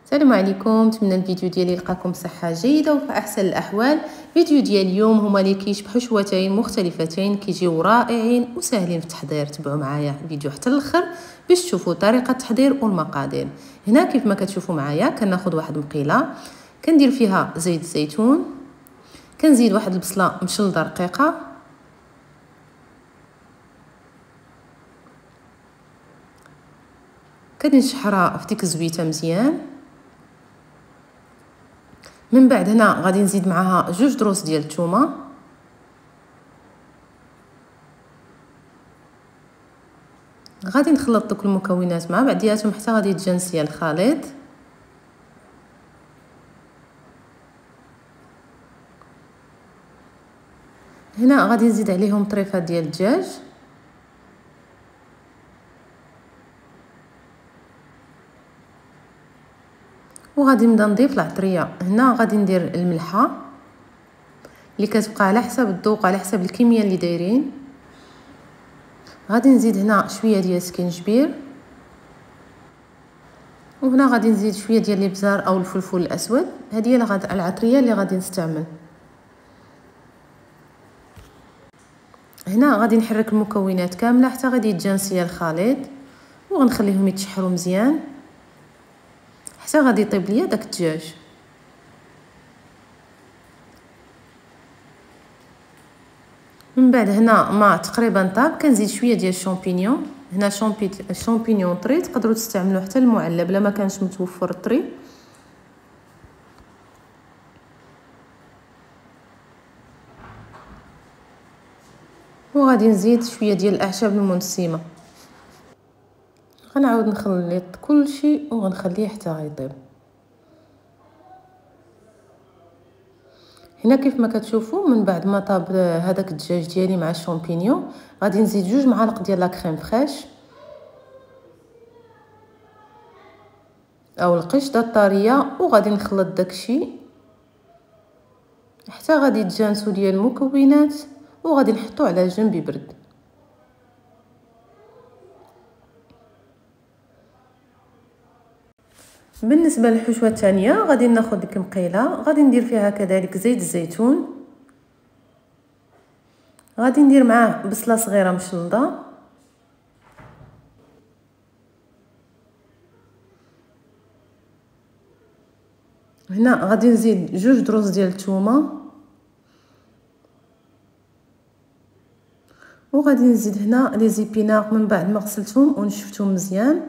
السلام عليكم، نتمنى الفيديو ديالي يلقاكم بصحه جيده وفي احسن الاحوال. فيديو ديال اليوم هما اللي كيشبحوا شويتين مختلفتين، كيجيو رائعين وسهلين في التحضير. تبعوا معايا الفيديو حتى الاخر باش تشوفوا طريقه التحضير والمقادير. هنا كيف ما كتشوفوا معايا كناخذ واحد مقيله كندير فيها زيت الزيتون، كنزيد واحد البصله مشلضه رقيقه، كنشحرها في ديك الزويته مزيان. من بعد هنا غادي نزيد معها 2 دروس ديال الثومه، غادي نخلط دوك المكونات مع بعضياتهم حتى غادي يتجانس ليا الخليط. هنا غادي نزيد عليهم طريفه ديال الدجاج، وغادي نبدا نضيف العطريه. هنا غادي ندير الملحه اللي كتبقى على حسب الذوق، على حسب الكميه اللي دايرين. غادي نزيد هنا شويه ديال السكينجبير، وهنا غادي نزيد شويه ديال الابزار او الفلفل الاسود. هذه هي العطريه اللي غادي نستعمل. هنا غادي نحرك المكونات كامله حتى غادي يتجانس ليا الخليط، وغنخليهم يتشحروا مزيان حتى غادي يطيب ليا داك الدجاج. من بعد هنا ما تقريبا طاب كنزيد شويه ديال الشامبينيون. هنا الشامبينيون طري، تقدروا تستعملوه حتى المعلب لا ما كانش متوفر طري. وغادي نزيد شويه ديال الاعشاب المنسمه. غنعاود نخلط كلشي وغنخليه حتى غيطيب. هنا كيف ما كتشوفوا من بعد ما طاب هذاك الدجاج ديالي مع الشامبينيون، غادي نزيد 2 معالق ديال لا كريم فريش او القشطه الطريه، وغادي نخلط داكشي حتى غادي يتجانسوا ليا المكونات، وغادي نحطو على جنب يبرد. بالنسبه للحشوه الثانيه غادي ناخذ ديك المقيله، غادي ندير فيها كذلك زيت الزيتون، غادي ندير معاه بصله صغيره مشلضه، هنا غادي نزيد 2 دروس ديال الثومه، وغادي نزيد هنا لي زيبينار من بعد ما غسلتهم ونشفتهم مزيان.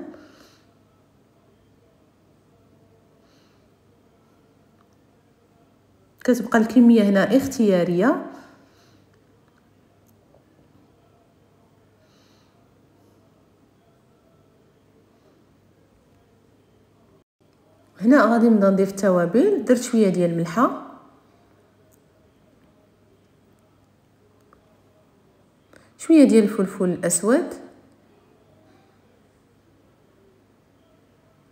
كتبقى الكميه هنا اختياريه. هنا غادي نبدا نضيف التوابل. درت شويه ديال الملحه، شويه ديال الفلفل الاسود،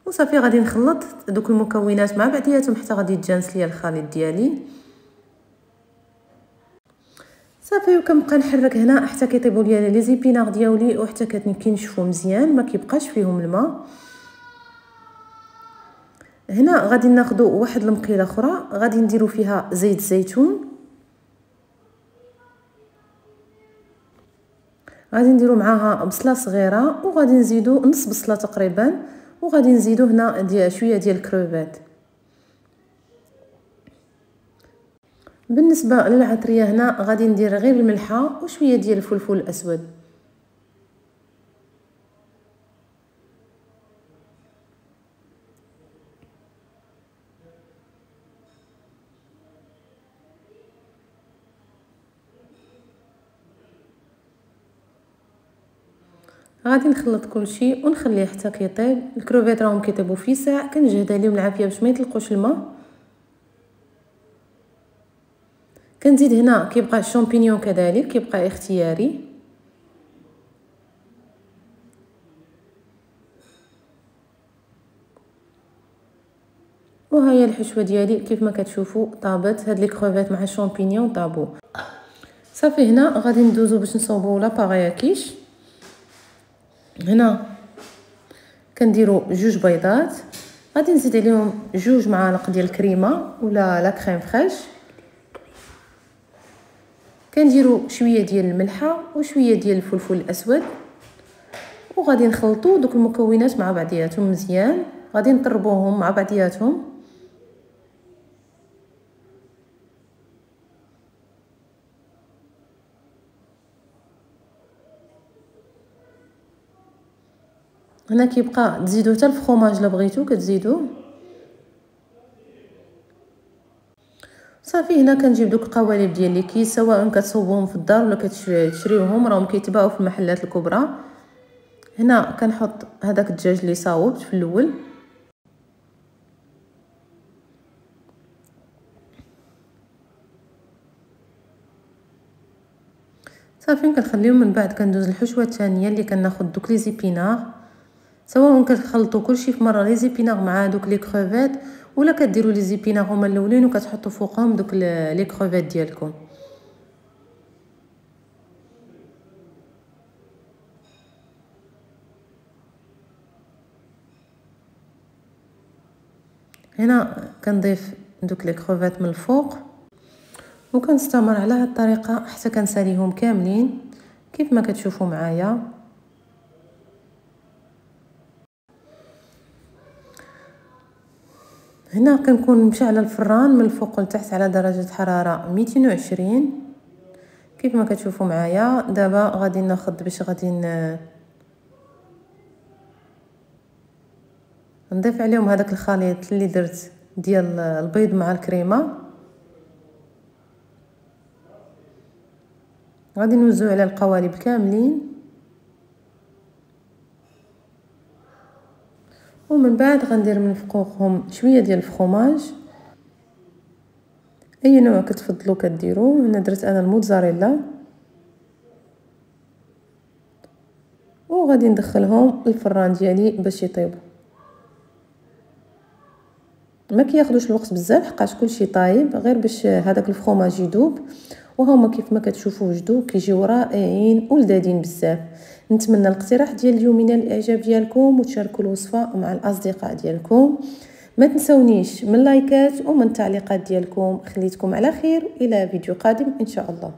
وصافي غادي نخلط دوك المكونات مع بعضياتهم حتى غادي يتجانس ليا الخليط ديالي. صافي وكنبقى نحرك هنا حتى كيطيبوا ليا لي زيبينار ديالي وحتى كينشفوا مزيان ما كيبقاش فيهم الماء. هنا غادي ناخذوا واحد المقيله اخرى، غادي نديروا فيها زيت الزيتون، غادي نديروا معاها بصله صغيره، وغادي نزيدوا نص بصله تقريبا، وغادي نزيدوا هنا شويه ديال الكروفات. بالنسبه للعطريه هنا غادي ندير غير الملحه وشويه ديال الفلفل الاسود. غادي نخلط كلشي ونخليه حتى كيطيب. الكروفيت راهم كيطيبوا في ساعه، كنجهد عليهم العافيه باش ما يطلقوش الماء. كنزيد هنا كيبقى الشامبينيون كذلك كيبقى اختياري. وها هي الحشوه ديالي كيف ما كتشوفوا طابت. هاد لي كروفيت مع الشامبينيون طابوا. صافي هنا غادي ندوزو باش نصوبوا لاباغي كيش. هنا كنديروا 2 بيضات، غادي نزيد عليهم 2 معالق ديال الكريمه ولا لا كريم فريش. كنديروا شويه ديال الملحه وشويه ديال الفلفل الاسود، وغادي نخلطوا دوك المكونات مع بعضياتهم مزيان. غادي نطربوهم مع بعضياتهم. هنا كيبقى تزيدوا حتى الفرomاج الا بغيتو كتزيدوه. صافي هنا كنجيب دوك القوالب ديال لي كيس، سواء كتصوبوهم في الدار ولا كتشريوهم، راهم كيتباعوا في المحلات الكبرى. هنا كنحط هذاك الدجاج اللي صاوبت في الاول. صافي كنخليهم. من بعد كندوز الحشوه الثانيه اللي كناخذ دوك لي زيبينار، سواء كتخلطوا كلشي في مره لي زيبينار مع دوك لي كروفيت، ولا كديروا لي زيبينار هما الاولين وكتحطوا فوقهم دوك لي كروفيت ديالكم. هنا كنضيف دوك لي كروفيت من الفوق، وكنستمر على هذه الطريقه حتى كنساليهم كاملين كيف ما كتشوفوا معايا. هنا كنكون مشعله الفران من الفوق لتحت على درجه حراره 220 كيف ما كتشوفوا معايا. دابا غادي ناخذ باش غادي نضيف عليهم هذاك الخليط اللي درت ديال البيض مع الكريمه. غادي نوزعو على القوالب كاملين، ومن بعد غندير من فوقهم شويه ديال الفرomاج، اي نوع كتفضلوا كديروا. هنا درت انا الموتزاريلا، وغادي ندخلهم للفران ديالي باش يطيبوا. ما كياخذوش الوقت بزاف حقاش كلشي طايب، غير باش هذاك الفرomاج يذوب. وهما كيف ما كتشوفوا وجدوا كيجيو رائعين ولذاذين بزاف. نتمنى الاقتراح ديال اليوم ينال الاعجاب ديالكم، وتشاركوا الوصفه مع الاصدقاء ديالكم. ما تنسونيش من اللايكات ومن التعليقات ديالكم. خليتكم على خير، الى فيديو قادم ان شاء الله.